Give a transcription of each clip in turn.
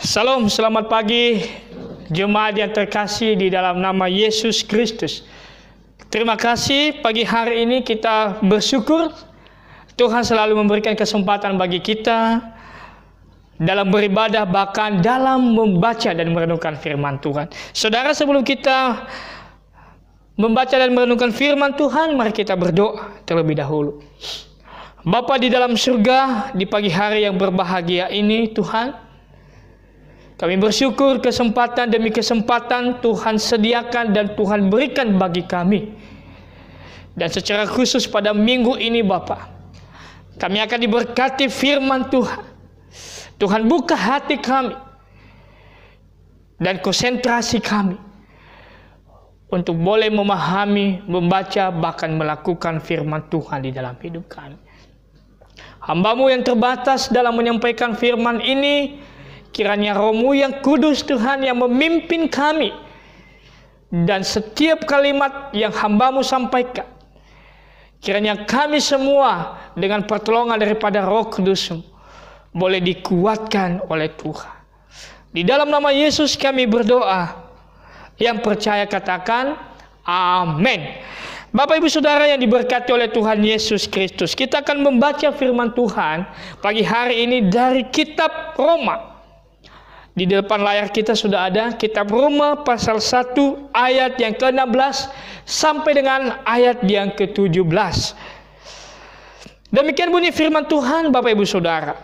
Salam, selamat pagi jemaat yang terkasih di dalam nama Yesus Kristus. Terima kasih pagi hari ini kita bersyukur Tuhan selalu memberikan kesempatan bagi kita dalam beribadah, bahkan dalam membaca dan merenungkan firman Tuhan. Saudara, sebelum kita membaca dan merenungkan firman Tuhan, mari kita berdoa terlebih dahulu. Bapa di dalam surga, di pagi hari yang berbahagia ini Tuhan, kami bersyukur kesempatan demi kesempatan Tuhan sediakan dan Tuhan berikan bagi kami. Dan secara khusus pada minggu ini Bapa, kami akan diberkati firman Tuhan. Tuhan buka hati kami dan konsentrasi kami untuk boleh memahami, membaca, bahkan melakukan firman Tuhan di dalam hidup kami. Hamba-Mu yang terbatas dalam menyampaikan firman ini, kiranya Roh-Mu yang kudus Tuhan yang memimpin kami. Dan setiap kalimat yang hamba-Mu sampaikan, kiranya kami semua dengan pertolongan daripada Roh Kudus-Mu boleh dikuatkan oleh Tuhan. Di dalam nama Yesus kami berdoa. Yang percaya katakan amin. Bapak Ibu Saudara yang diberkati oleh Tuhan Yesus Kristus, kita akan membaca firman Tuhan pagi hari ini dari kitab Roma. Di depan layar kita sudah ada kitab Roma pasal 1 ayat yang ke-16 sampai dengan ayat yang ke-17. Demikian bunyi firman Tuhan, Bapak Ibu Saudara.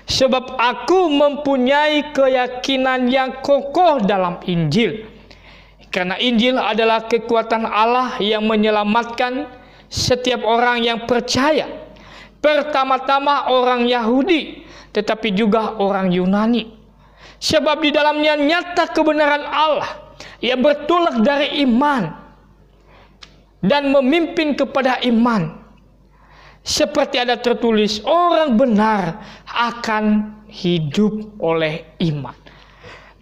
Sebab aku mempunyai keyakinan yang kokoh dalam Injil. Karena Injil adalah kekuatan Allah yang menyelamatkan setiap orang yang percaya. Pertama-tama orang Yahudi, tetapi juga orang Yunani. Sebab di dalamnya nyata kebenaran Allah yang bertolak dari iman dan memimpin kepada iman. Seperti ada tertulis, orang benar akan hidup oleh iman.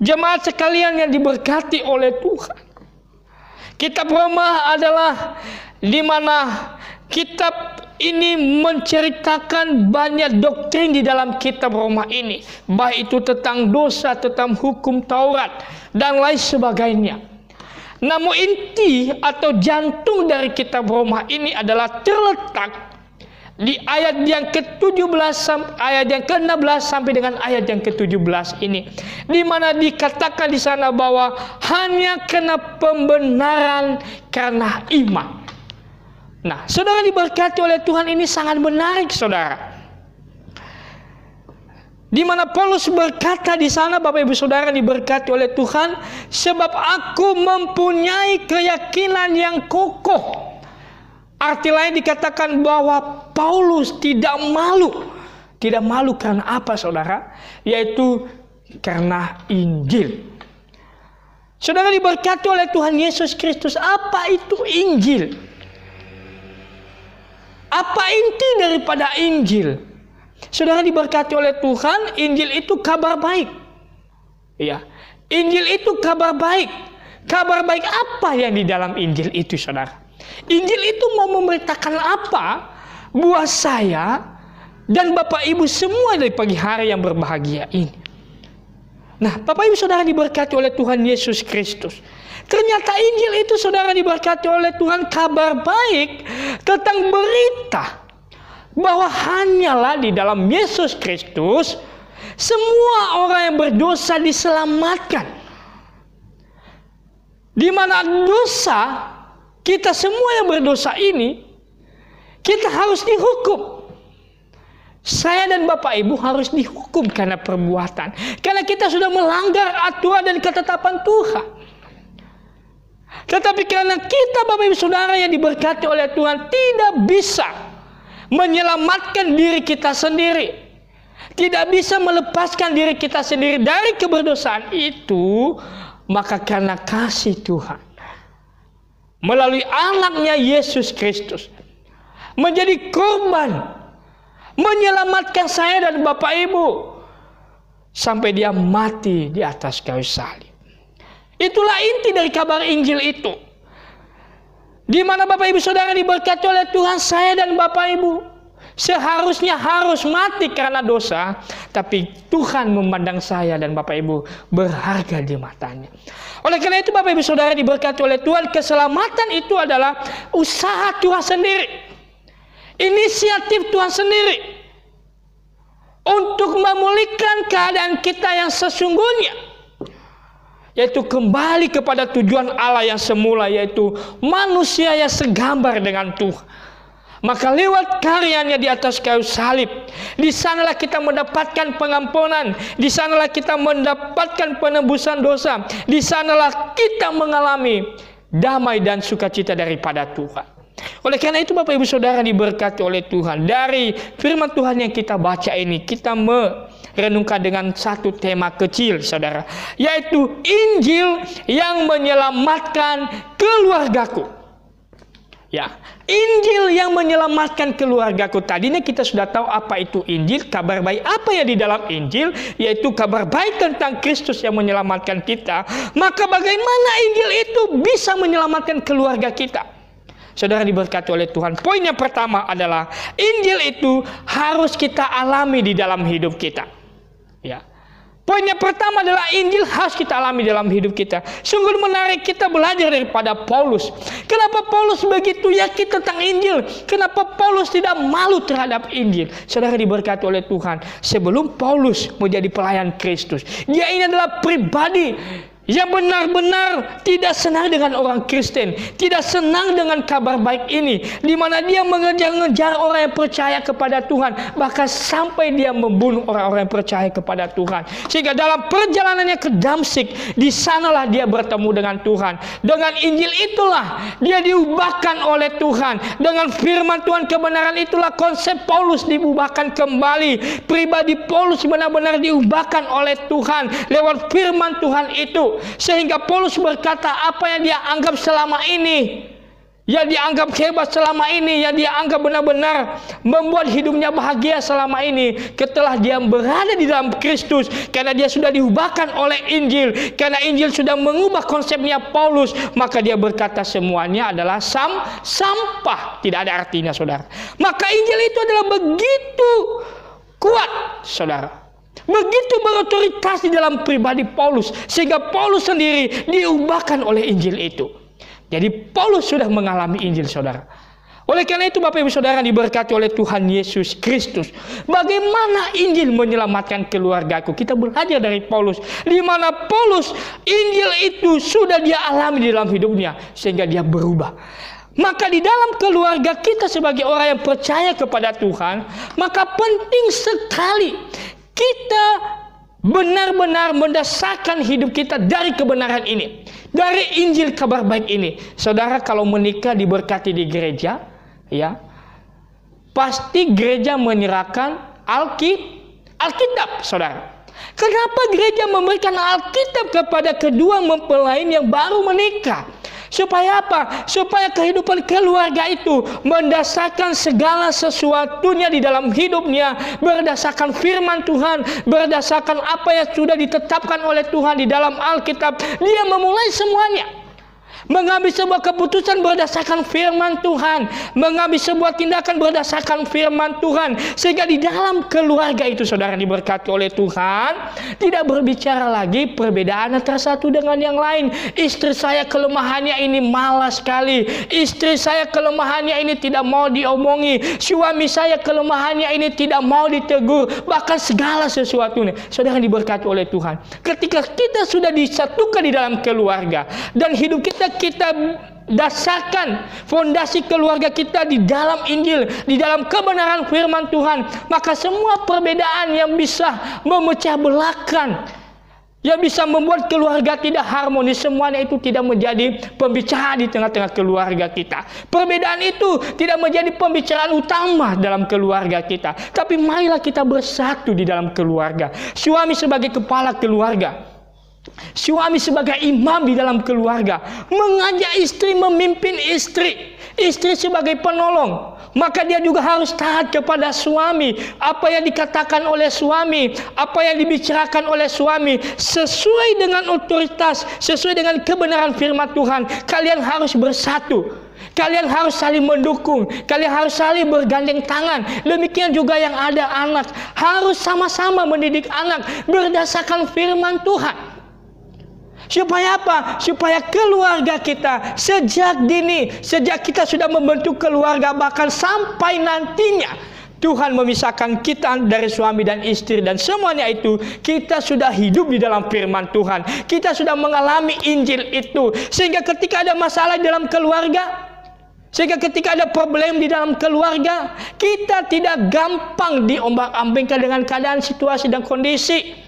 Jemaat sekalian yang diberkati oleh Tuhan, kitab Roma adalah di mana kitab ini menceritakan banyak doktrin di dalam kitab Roma ini, baik itu tentang dosa, tentang hukum Taurat dan lain sebagainya. Namun inti atau jantung dari kitab Roma ini adalah terletak di ayat yang ke-17 ayat yang ke-16 sampai dengan ayat yang ke-17 ini, di mana dikatakan di sana bahwa hanya karena pembenaran karena iman. Nah, saudara diberkati oleh Tuhan, ini sangat menarik, saudara. Di mana Paulus berkata di sana, Bapak Ibu Saudara diberkati oleh Tuhan, sebab aku mempunyai keyakinan yang kokoh. Arti lain dikatakan bahwa Paulus tidak malu. Tidak malu karena apa, saudara? Yaitu karena Injil. Saudara diberkati oleh Tuhan Yesus Kristus. Apa itu Injil? Apa inti daripada Injil? Saudara diberkati oleh Tuhan, Injil itu kabar baik. Ya, Injil itu kabar baik. Kabar baik apa yang di dalam Injil itu, saudara? Injil itu mau memberitakan apa buat saya dan Bapak Ibu semua dari pagi hari yang berbahagia ini. Nah, Bapak Ibu Saudara diberkati oleh Tuhan Yesus Kristus. Ternyata Injil itu, saudara, diberkati oleh Tuhan kabar baik tentang berita bahwa hanyalah di dalam Yesus Kristus semua orang yang berdosa diselamatkan. Di mana dosa, kita semua yang berdosa ini, kita harus dihukum. Saya dan Bapak Ibu harus dihukum karena perbuatan. Karena kita sudah melanggar aturan dan ketetapan Tuhan. Tetapi karena kita, Bapak Ibu Saudara yang diberkati oleh Tuhan, tidak bisa menyelamatkan diri kita sendiri. Tidak bisa melepaskan diri kita sendiri dari keberdosaan itu. Maka karena kasih Tuhan, melalui anaknya Yesus Kristus, menjadi korban, menyelamatkan saya dan Bapak Ibu, sampai dia mati di atas kayu salib. Itulah inti dari kabar Injil itu. Di mana Bapak Ibu Saudara diberkati oleh Tuhan, saya dan Bapak Ibu seharusnya harus mati karena dosa, tapi Tuhan memandang saya dan Bapak Ibu berharga di matanya. Oleh karena itu Bapak Ibu Saudara diberkati oleh Tuhan, keselamatan itu adalah usaha Tuhan sendiri, inisiatif Tuhan sendiri untuk memulihkan keadaan kita yang sesungguhnya, yaitu kembali kepada tujuan Allah yang semula, yaitu manusia yang segambar dengan Tuhan. Maka lewat karyanya di atas kayu salib, di sanalah kita mendapatkan pengampunan, di sanalah kita mendapatkan penebusan dosa, di sanalah kita mengalami damai dan sukacita daripada Tuhan. Oleh karena itu Bapak Ibu Saudara diberkati oleh Tuhan, dari firman Tuhan yang kita baca ini kita merenungkan dengan satu tema kecil Saudara, yaitu Injil yang menyelamatkan keluargaku. Ya, Injil yang menyelamatkan keluargaku. Tadinya kita sudah tahu apa itu Injil, kabar baik apa yang di dalam Injil, yaitu kabar baik tentang Kristus yang menyelamatkan kita. Maka bagaimana Injil itu bisa menyelamatkan keluarga kita? Saudara diberkati oleh Tuhan. Poin yang pertama adalah Injil itu harus kita alami di dalam hidup kita. Ya. Poin yang pertama adalah Injil harus kita alami dalam hidup kita. Sungguh menarik kita belajar daripada Paulus. Kenapa Paulus begitu yakin tentang Injil? Kenapa Paulus tidak malu terhadap Injil? Saudara diberkati oleh Tuhan. Sebelum Paulus menjadi pelayan Kristus, dia ini adalah pribadi yang benar-benar tidak senang dengan orang Kristen, tidak senang dengan kabar baik ini, di mana dia mengejar-ngejar orang yang percaya kepada Tuhan, bahkan sampai dia membunuh orang-orang yang percaya kepada Tuhan. Sehingga dalam perjalanannya ke Damsyik, di sanalah dia bertemu dengan Tuhan. Dengan Injil itulah dia diubahkan oleh Tuhan. Dengan firman Tuhan kebenaran itulah konsep Paulus diubahkan kembali. Pribadi Paulus benar-benar diubahkan oleh Tuhan lewat firman Tuhan itu. Sehingga Paulus berkata apa yang dia anggap selama ini, yang dianggap hebat selama ini, yang dia anggap benar-benar membuat hidupnya bahagia selama ini, setelah dia berada di dalam Kristus, karena dia sudah diubahkan oleh Injil, karena Injil sudah mengubah konsepnya Paulus, maka dia berkata semuanya adalah sampah, tidak ada artinya Saudara. Maka Injil itu adalah begitu kuat Saudara, begitu berotoritas di dalam pribadi Paulus, sehingga Paulus sendiri diubahkan oleh Injil itu. Jadi Paulus sudah mengalami Injil Saudara. Oleh karena itu Bapak Ibu Saudara diberkati oleh Tuhan Yesus Kristus, bagaimana Injil menyelamatkan keluargaku? Kita belajar dari Paulus, di mana Paulus Injil itu sudah dia alami di dalam hidupnya, sehingga dia berubah. Maka di dalam keluarga kita sebagai orang yang percaya kepada Tuhan, maka penting sekali kita benar-benar mendasarkan hidup kita dari kebenaran ini, dari Injil kabar baik ini. Saudara kalau menikah diberkati di gereja, ya pasti gereja menyerahkan Alkitab Saudara. Kenapa gereja memberikan Alkitab kepada kedua mempelai yang baru menikah? Supaya apa? Supaya kehidupan keluarga itu mendasarkan segala sesuatunya di dalam hidupnya berdasarkan firman Tuhan, berdasarkan apa yang sudah ditetapkan oleh Tuhan di dalam Alkitab. Dia memulai semuanya, mengambil sebuah keputusan berdasarkan firman Tuhan, mengambil sebuah tindakan berdasarkan firman Tuhan, sehingga di dalam keluarga itu Saudara diberkati oleh Tuhan, tidak berbicara lagi perbedaan antara satu dengan yang lain. Istri saya kelemahannya ini malas sekali, istri saya kelemahannya ini tidak mau diomongi, suami saya kelemahannya ini tidak mau ditegur, bahkan segala sesuatunya. Saudara diberkati oleh Tuhan, ketika kita sudah disatukan di dalam keluarga dan hidup kita dasarkan fondasi keluarga kita di dalam Injil, di dalam kebenaran firman Tuhan, maka semua perbedaan yang bisa memecah belahkan, yang bisa membuat keluarga tidak harmonis, semuanya itu tidak menjadi pembicaraan di tengah-tengah keluarga kita. Perbedaan itu tidak menjadi pembicaraan utama dalam keluarga kita. Tapi marilah kita bersatu di dalam keluarga. Suami sebagai kepala keluarga, suami sebagai imam di dalam keluarga, mengajak istri memimpin istri, istri sebagai penolong, maka dia juga harus taat kepada suami. Apa yang dikatakan oleh suami, apa yang dibicarakan oleh suami, sesuai dengan otoritas, sesuai dengan kebenaran firman Tuhan. Kalian harus bersatu. Kalian harus saling mendukung. Kalian harus saling bergandeng tangan. Demikian juga yang ada anak. Harus sama-sama mendidik anak berdasarkan firman Tuhan. Supaya apa? Supaya keluarga kita sejak dini, sejak kita sudah membentuk keluarga, bahkan sampai nantinya Tuhan memisahkan kita dari suami dan istri, dan semuanya itu kita sudah hidup di dalam firman Tuhan. Kita sudah mengalami Injil itu, sehingga ketika ada masalah di dalam keluarga, sehingga ketika ada problem di dalam keluarga, kita tidak gampang diombang-ambingkan dengan keadaan, situasi, dan kondisi.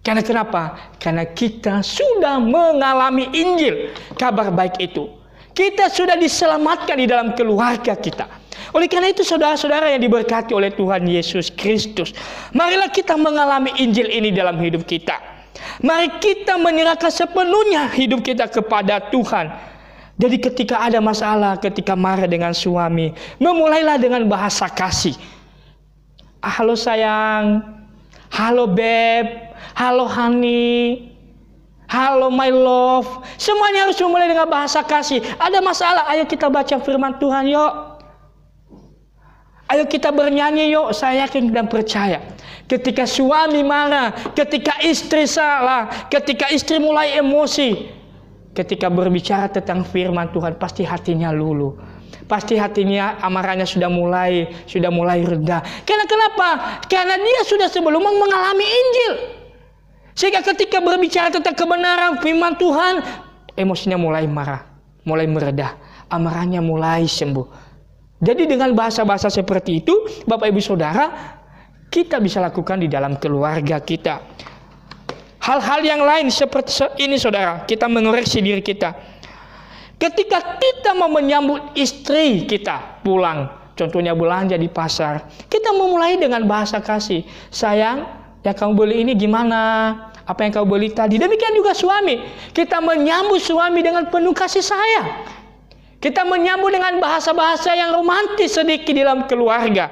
Karena kenapa? Karena kita sudah mengalami Injil, kabar baik itu. Kita sudah diselamatkan di dalam keluarga kita. Oleh karena itu saudara-saudara yang diberkati oleh Tuhan Yesus Kristus, marilah kita mengalami Injil ini dalam hidup kita. Mari kita menyerahkan sepenuhnya hidup kita kepada Tuhan. Jadi ketika ada masalah, ketika marah dengan suami, memulailah dengan bahasa kasih. Halo sayang, halo beb, halo honey, halo my love. Semuanya harus memulai dengan bahasa kasih. Ada masalah, ayo kita baca firman Tuhan yuk. Ayo kita bernyanyi yuk. Saya yakin dan percaya, ketika suami marah, ketika istri salah, ketika istri mulai emosi, ketika berbicara tentang firman Tuhan, pasti hatinya luluh. Pasti hatinya, amarahnya sudah mulai reda. Karena kenapa? Karena dia sudah sebelumnya mengalami Injil. Sehingga ketika berbicara tentang kebenaran firman Tuhan, emosinya mulai marah, mulai mereda, amarahnya mulai sembuh. Jadi dengan bahasa-bahasa seperti itu, Bapak Ibu Saudara, kita bisa lakukan di dalam keluarga kita. Hal-hal yang lain seperti ini saudara, kita mengoreksi diri kita. Ketika kita mau menyambut istri kita pulang, contohnya belanja di pasar, kita memulai dengan bahasa kasih. Sayang, yang kamu beli ini gimana? Apa yang kamu beli tadi? Demikian juga suami. Kita menyambut suami dengan penuh kasih sayang. Kita menyambut dengan bahasa-bahasa yang romantis sedikit di dalam keluarga.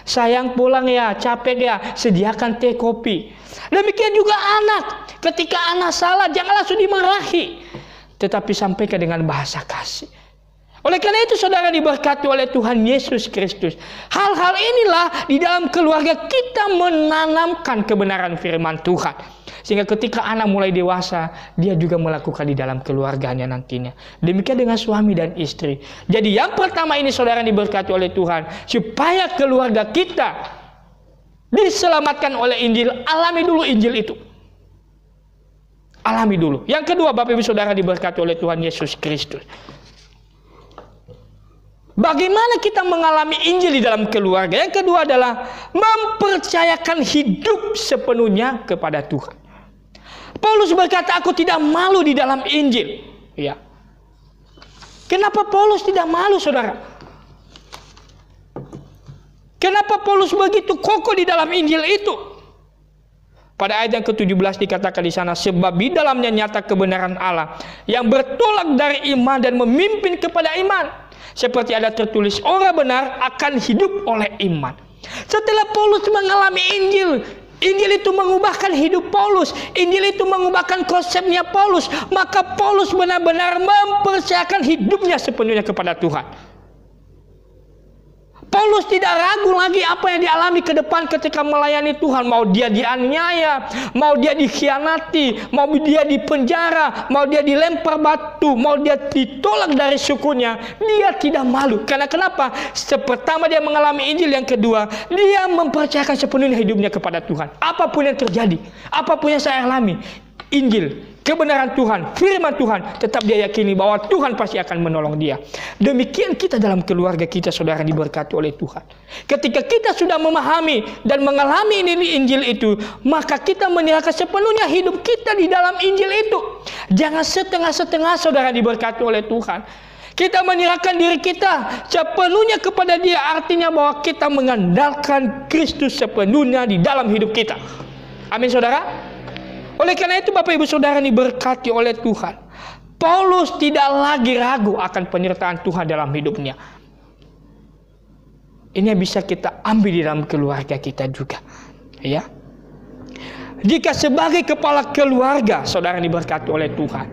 Sayang pulang ya, capek ya, sediakan teh kopi. Demikian juga anak. Ketika anak salah, jangan langsung dimarahi, tetapi sampaikan dengan bahasa kasih. Oleh karena itu saudara diberkati oleh Tuhan Yesus Kristus. Hal-hal inilah di dalam keluarga kita menanamkan kebenaran firman Tuhan. Sehingga ketika anak mulai dewasa, dia juga melakukan di dalam keluarganya nantinya. Demikian dengan suami dan istri. Jadi yang pertama ini saudara diberkati oleh Tuhan, supaya keluarga kita diselamatkan oleh Injil, alami dulu Injil itu. Alami dulu. Yang kedua, Bapak Ibu Saudara diberkati oleh Tuhan Yesus Kristus, bagaimana kita mengalami Injil di dalam keluarga? Yang kedua adalah mempercayakan hidup sepenuhnya kepada Tuhan. Paulus berkata, aku tidak malu di dalam Injil. Ya. Kenapa Paulus tidak malu, saudara? Kenapa Paulus begitu kokoh di dalam Injil itu? Pada ayat yang ke-17 dikatakan di sana, sebab di dalamnya nyata kebenaran Allah yang bertolak dari iman dan memimpin kepada iman. Seperti ada tertulis, orang benar akan hidup oleh iman. Setelah Paulus mengalami Injil, Injil itu mengubahkan hidup Paulus. Injil itu mengubahkan konsepnya Paulus. Maka Paulus benar-benar mempercayakan hidupnya sepenuhnya kepada Tuhan. Paulus tidak ragu lagi apa yang dialami ke depan ketika melayani Tuhan. Mau dia dianiaya, mau dia dikhianati, mau dia dipenjara, mau dia dilempar batu, mau dia ditolak dari sukunya, dia tidak malu. Karena kenapa? Pertama dia mengalami Injil, yang kedua dia mempercayakan sepenuhnya hidupnya kepada Tuhan. Apapun yang terjadi, apapun yang saya alami, Injil, kebenaran Tuhan, firman Tuhan, tetap dia yakini bahwa Tuhan pasti akan menolong dia. Demikian kita dalam keluarga kita, saudara diberkati oleh Tuhan. Ketika kita sudah memahami dan mengalami Injil itu, maka kita menyerahkan sepenuhnya hidup kita di dalam Injil itu. Jangan setengah-setengah, saudara diberkati oleh Tuhan. Kita menyerahkan diri kita sepenuhnya kepada Dia, artinya bahwa kita mengandalkan Kristus sepenuhnya di dalam hidup kita. Amin, saudara. Oleh karena itu Bapak Ibu Saudara diberkati oleh Tuhan, Paulus tidak lagi ragu akan penyertaan Tuhan dalam hidupnya. Ini bisa kita ambil di dalam keluarga kita juga, ya. Jika sebagai kepala keluarga saudara diberkati oleh Tuhan,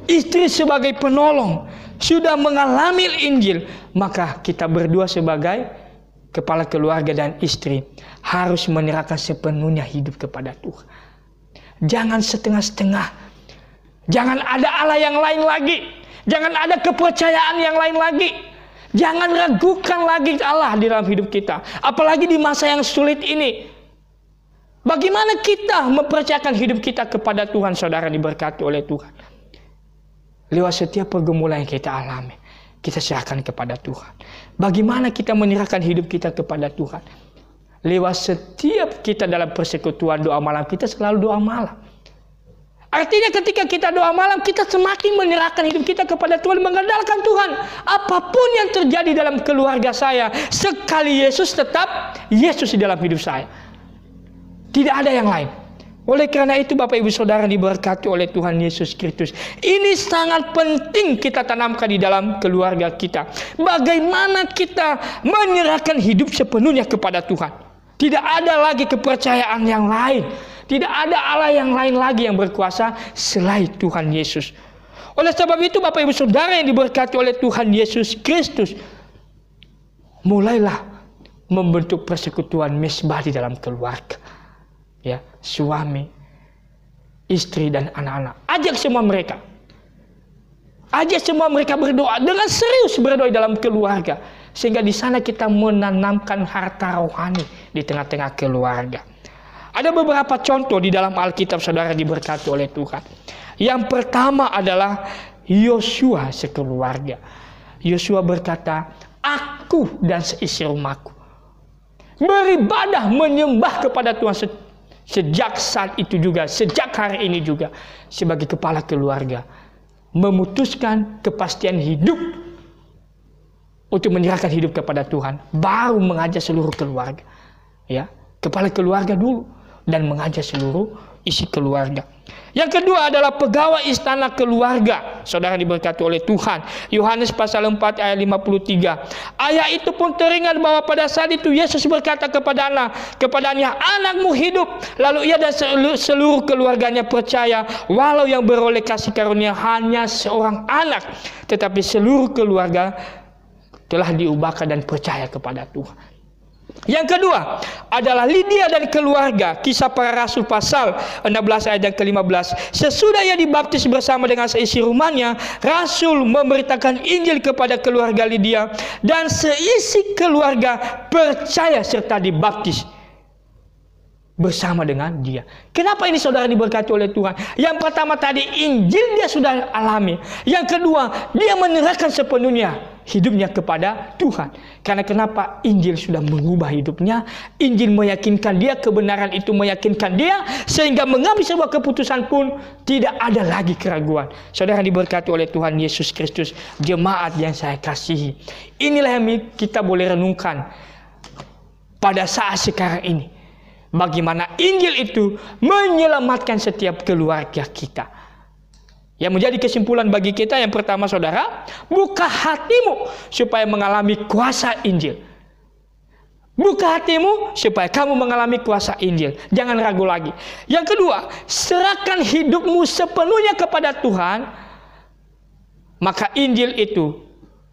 istri sebagai penolong, sudah mengalami Injil, maka kita berdua sebagai kepala keluarga dan istri harus menyerahkan sepenuhnya hidup kepada Tuhan. Jangan setengah-setengah. Jangan ada Allah yang lain lagi. Jangan ada kepercayaan yang lain lagi. Jangan ragukan lagi Allah di dalam hidup kita. Apalagi di masa yang sulit ini. Bagaimana kita mempercayakan hidup kita kepada Tuhan, saudara diberkati oleh Tuhan. Lewat setiap pergumulan yang kita alami, kita serahkan kepada Tuhan. Bagaimana kita menyerahkan hidup kita kepada Tuhan? Lewat setiap kita dalam persekutuan doa malam, kita selalu doa malam. Artinya ketika kita doa malam, kita semakin menyerahkan hidup kita kepada Tuhan, mengandalkan Tuhan. Apapun yang terjadi dalam keluarga saya, sekali Yesus tetap Yesus di dalam hidup saya. Tidak ada yang lain. Oleh karena itu Bapak Ibu Saudara diberkati oleh Tuhan Yesus Kristus. Ini sangat penting kita tanamkan di dalam keluarga kita. Bagaimana kita menyerahkan hidup sepenuhnya kepada Tuhan. Tidak ada lagi kepercayaan yang lain. Tidak ada Allah yang lain lagi yang berkuasa selain Tuhan Yesus. Oleh sebab itu Bapak Ibu Saudara yang diberkati oleh Tuhan Yesus Kristus, mulailah membentuk persekutuan mesbah di dalam keluarga. Ya, suami, istri dan anak-anak. Ajak semua mereka. Ajak semua mereka berdoa dengan serius, berdoa dalam keluarga, sehingga di sana kita menanamkan harta rohani di tengah-tengah keluarga. Ada beberapa contoh di dalam Alkitab saudara diberkati oleh Tuhan. Yang pertama adalah Yosua sekeluarga. Yosua berkata, aku dan seisi rumahku beribadah menyembah kepada Tuhan. Sejak saat itu juga, sejak hari ini juga, sebagai kepala keluarga, memutuskan kepastian hidup untuk menyerahkan hidup kepada Tuhan, baru mengajak seluruh keluarga. Ya, kepala keluarga dulu dan mengajak seluruh isi keluarga. Yang kedua adalah pegawai istana keluarga. Saudara diberkati oleh Tuhan. Yohanes pasal 4 ayat 53. Ayat itu pun teringat bahwa pada saat itu Yesus berkata kepadanya, anakmu hidup. Lalu ia dan seluruh keluarganya percaya, walau yang beroleh kasih karunia hanya seorang anak, tetapi seluruh keluarga telah diubahkan dan percaya kepada Tuhan. Yang kedua adalah Lydia dan keluarga. Kisah Para Rasul pasal 16 ayat yang ke-15. Sesudah ia dibaptis bersama dengan seisi rumahnya, Rasul memberitakan Injil kepada keluarga Lydia, dan seisi keluarga percaya serta dibaptis bersama dengan dia. Kenapa ini saudara diberkati oleh Tuhan? Yang pertama tadi Injil dia sudah alami. Yang kedua dia menyerahkan sepenuhnya hidupnya kepada Tuhan. Karena kenapa? Injil sudah mengubah hidupnya. Injil meyakinkan dia, kebenaran itu meyakinkan dia, sehingga mengambil sebuah keputusan pun tidak ada lagi keraguan. Saudara diberkati oleh Tuhan Yesus Kristus, jemaat yang saya kasihi. Inilah yang kita boleh renungkan pada saat sekarang ini. Bagaimana Injil itu menyelamatkan setiap keluarga kita. Yang menjadi kesimpulan bagi kita yang pertama saudara, buka hatimu supaya mengalami kuasa Injil. Buka hatimu supaya kamu mengalami kuasa Injil. Jangan ragu lagi. Yang kedua, serahkan hidupmu sepenuhnya kepada Tuhan. Maka Injil itu,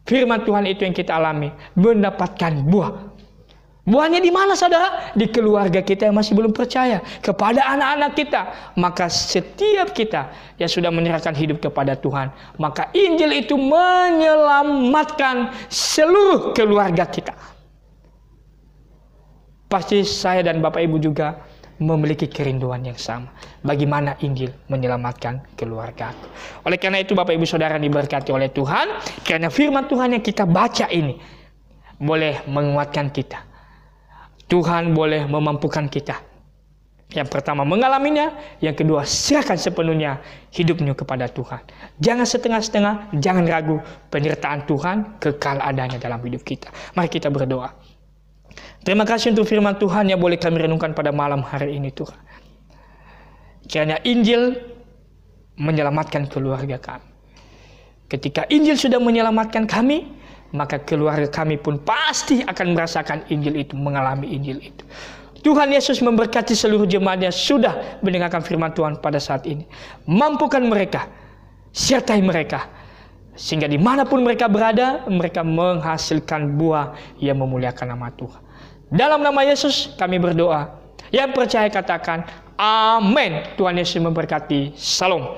firman Tuhan itu yang kita alami, mendapatkan buah. Buahnya di mana saudara? Di keluarga kita yang masih belum percaya, kepada anak-anak kita. Maka setiap kita yang sudah menyerahkan hidup kepada Tuhan, maka Injil itu menyelamatkan seluruh keluarga kita. Pasti saya dan Bapak Ibu juga memiliki kerinduan yang sama. Bagaimana Injil menyelamatkan keluargaku. Oleh karena itu Bapak Ibu Saudara diberkati oleh Tuhan, karena firman Tuhan yang kita baca ini boleh menguatkan kita. Tuhan boleh memampukan kita. Yang pertama mengalaminya, yang kedua serahkan sepenuhnya hidupnya kepada Tuhan. Jangan setengah-setengah, jangan ragu, penyertaan Tuhan kekal adanya dalam hidup kita. Mari kita berdoa. Terima kasih untuk firman Tuhan yang boleh kami renungkan pada malam hari ini Tuhan. Kiranya Injil menyelamatkan keluarga kami. Ketika Injil sudah menyelamatkan kami, maka keluarga kami pun pasti akan merasakan Injil itu, mengalami Injil itu. Tuhan Yesus memberkati seluruh jemaat yang sudah mendengarkan firman Tuhan pada saat ini. Mampukan mereka sertai mereka, sehingga dimanapun mereka berada, mereka menghasilkan buah yang memuliakan nama Tuhan. Dalam nama Yesus kami berdoa. Yang percaya katakan amin. Tuhan Yesus memberkati. Salam.